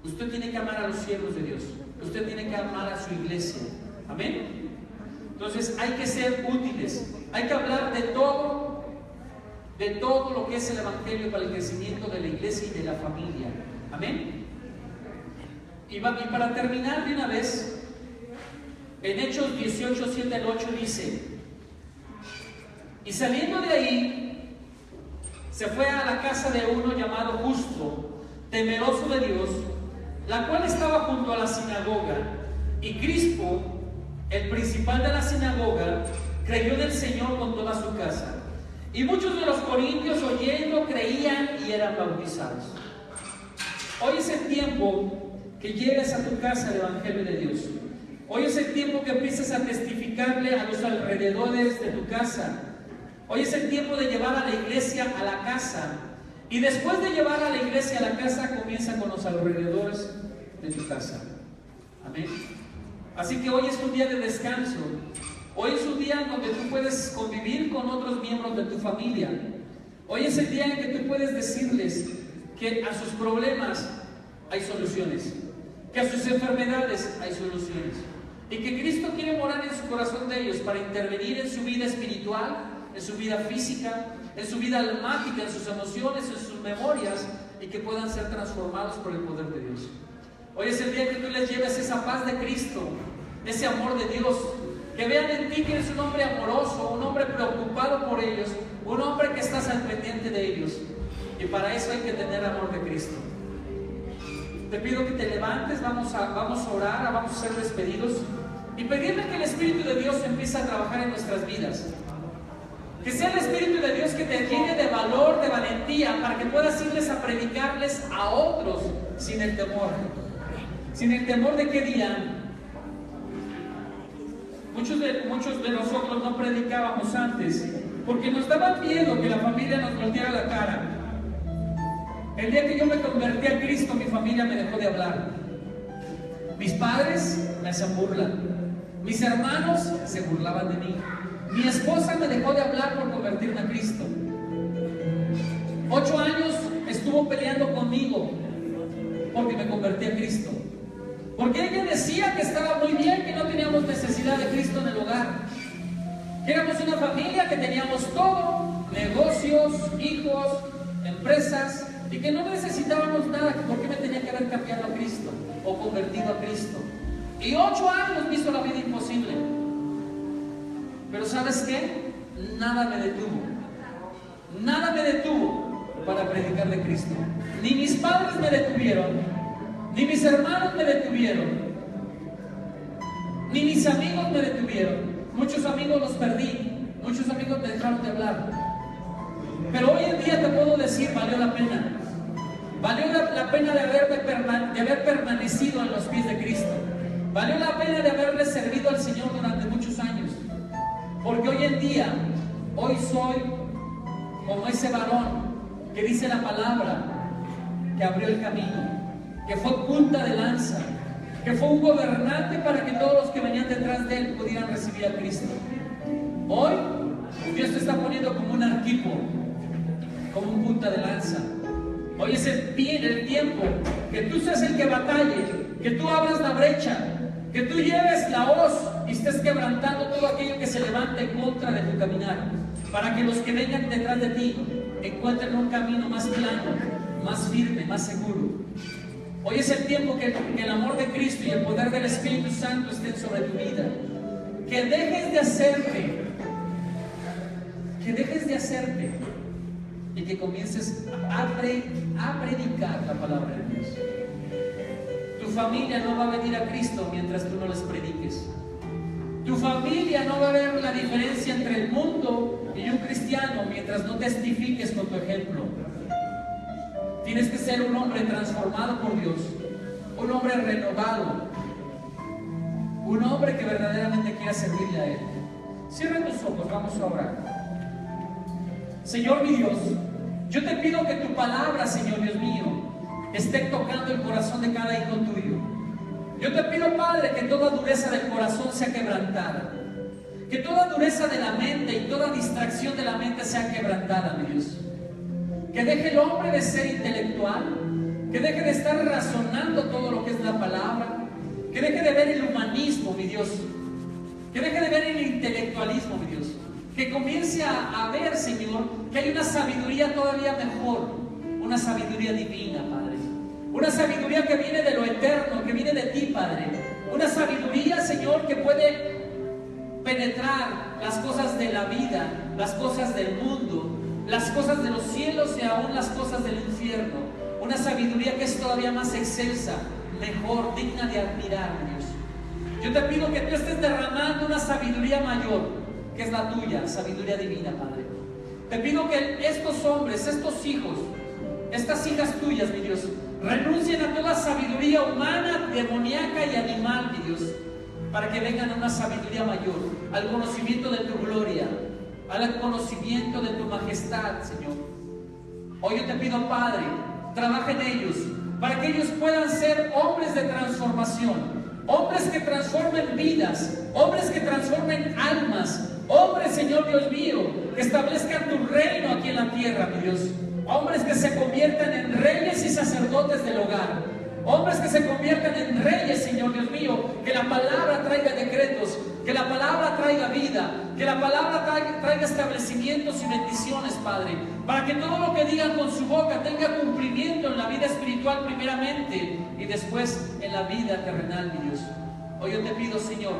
Usted tiene que amar a los siervos de Dios. Usted tiene que amar a su iglesia. Amén. Entonces hay que ser útiles. Hay que hablar de todo lo que es el evangelio para el crecimiento de la iglesia y de la familia. Amén. Y para terminar de una vez, en Hechos 18, 7 al 8 dice: y saliendo de ahí, se fue a la casa de uno llamado Justo, temeroso de Dios, la cual estaba junto a la sinagoga. Y Crispo, el principal de la sinagoga, creyó en el Señor con toda su casa. Y muchos de los corintios, oyendo, creían y eran bautizados. Hoy es el tiempo que lleves a tu casa el evangelio de Dios. Hoy es el tiempo que empieces a testificarle a los alrededores de tu casa. Hoy es el tiempo de llevar a la iglesia a la casa. Y después de llevar a la iglesia a la casa, comienza con los alrededores de tu casa. Amén. Así que hoy es un día de descanso. Hoy es un día en donde tú puedes convivir con otros miembros de tu familia. Hoy es el día en que tú puedes decirles que a sus problemas hay soluciones, que a sus enfermedades hay soluciones, y que Cristo quiere morar en su corazón de ellos para intervenir en su vida espiritual, en su vida física, en su vida almática, en sus emociones, en sus memorias, y que puedan ser transformados por el poder de Dios. Hoy es el día que tú les lleves esa paz de Cristo, ese amor de Dios. Que vean en ti que eres un hombre amoroso, un hombre preocupado por ellos, un hombre que estás al pendiente de ellos. Y para eso hay que tener amor de Cristo. Te pido que te levantes, vamos a orar, vamos a ser despedidos y pedirle que el Espíritu de Dios empiece a trabajar en nuestras vidas. Que sea el Espíritu de Dios que te llene de valor, de valentía, para que puedas irles a predicarles a otros sin el temor de qué dirán. Muchos de nosotros no predicábamos antes porque nos daba miedo que la familia nos volteara la cara. El día que yo me convertí a Cristo, mi familia me dejó de hablar. Mis padres me hacían burla. Mis hermanos se burlaban de mí. Mi esposa me dejó de hablar por convertirme a Cristo. 8 años estuvo peleando conmigo porque me convertí a Cristo. Porque ella decía que estaba muy bien, que no teníamos necesidad de Cristo en el hogar. Que éramos una familia que teníamos todo, negocios, hijos, empresas, y que no necesitábamos nada. ¿Por qué me tenía que haber cambiado a Cristo o convertido a Cristo? Y 8 años me hizo la vida imposible. Pero ¿sabes qué? Nada me detuvo. Nada me detuvo para predicar de Cristo. Ni mis padres me detuvieron, ni mis hermanos me detuvieron, ni mis amigos me detuvieron. Muchos amigos los perdí, muchos amigos me dejaron de hablar. Pero hoy en día te puedo decir, valió la pena. Valió la pena de haber permanecido en los pies de Cristo. Valió la pena de haberle servido al Señor durante muchos años. Porque hoy en día, hoy soy como ese varón que dice la palabra, que abrió el camino, que fue punta de lanza, que fue un gobernante para que todos los que venían detrás de él pudieran recibir a Cristo. Hoy, Dios te está poniendo como un arquivo, como un punta de lanza. Hoy es el tiempo que tú seas el que batalle, que tú abras la brecha, que tú lleves la hoz y estés quebrantando todo aquello que se levante en contra de tu caminar, para que los que vengan detrás de ti encuentren un camino más plano, más firme, más seguro. Hoy es el tiempo que el amor de Cristo y el poder del Espíritu Santo estén sobre tu vida. Que dejes de hacerte y que comiences a predicar la palabra de Dios. Tu familia no va a venir a Cristo mientras tú no les prediques. Tu familia no va a ver la diferencia entre el mundo y un cristiano mientras no testifiques con tu ejemplo. Tienes que ser un hombre transformado por Dios, un hombre renovado, un hombre que verdaderamente quiera servirle a Él. Cierra tus ojos, vamos a orar. Señor mi Dios, yo te pido que tu palabra, Señor Dios mío, esté tocando el corazón de cada hijo tuyo. Yo te pido, Padre, que toda dureza del corazón sea quebrantada, que toda dureza de la mente y toda distracción de la mente sea quebrantada, mi Dios. Que deje el hombre de ser intelectual, que deje de estar razonando todo lo que es la palabra, que deje de ver el humanismo, mi Dios, que deje de ver el intelectualismo, mi Dios, que comience a ver, Señor, que hay una sabiduría todavía mejor, una sabiduría divina, Padre, una sabiduría que viene de lo eterno, que viene de ti, Padre, una sabiduría, Señor, que puede penetrar las cosas de la vida, las cosas del mundo, las cosas de los cielos y aún las cosas del infierno. Una sabiduría que es todavía más excelsa, mejor, digna de admirar, Dios. Yo te pido que tú estés derramando una sabiduría mayor, que es la tuya, sabiduría divina, Padre. Te pido que estos hombres, estos hijos, estas hijas tuyas, mi Dios, renuncien a toda sabiduría humana, demoníaca y animal, mi Dios, para que vengan a una sabiduría mayor, al conocimiento de tu gloria, al conocimiento de tu majestad, Señor. Hoy yo te pido, Padre, trabaja en ellos, para que ellos puedan ser hombres de transformación, hombres que transformen vidas, hombres que transformen almas, hombres, Señor Dios mío, que establezcan tu reino aquí en la tierra, mi Dios. Hombres que se conviertan en reyes y sacerdotes del hogar. Hombres que se conviertan en reyes, Señor Dios mío. Que la palabra traiga decretos, que la palabra traiga vida, que la palabra traiga establecimientos y bendiciones, Padre. Para que todo lo que digan con su boca tenga cumplimiento en la vida espiritual primeramente y después en la vida terrenal, mi Dios. Hoy yo te pido, Señor,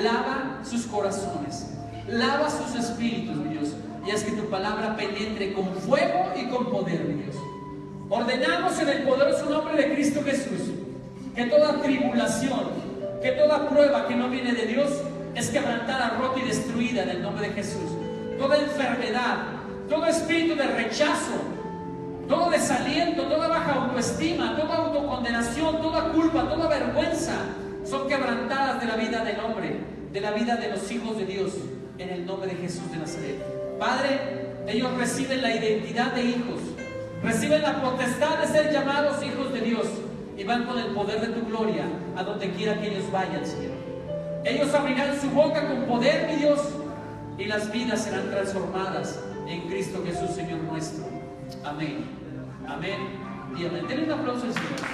lava sus corazones, lava sus espíritus, mi Dios, y haz que tu palabra penetre con fuego y con poder, mi Dios. Ordenamos en el poderoso nombre de Cristo Jesús que toda tribulación, que toda prueba que no viene de Dios es quebrantada, rota y destruida en el nombre de Jesús. Toda enfermedad, todo espíritu de rechazo, todo desaliento, toda baja autoestima, toda autocondenación, toda culpa, toda vergüenza son quebrantadas de la vida del hombre, de la vida de los hijos de Dios, en el nombre de Jesús de Nazaret. Padre, ellos reciben la identidad de hijos, reciben la potestad de ser llamados hijos de Dios y van con el poder de tu gloria a donde quiera que ellos vayan, Señor. Ellos abrirán su boca con poder, mi Dios, y las vidas serán transformadas en Cristo Jesús, Señor nuestro. Amén, amén y amén. Denle un aplauso al Señor.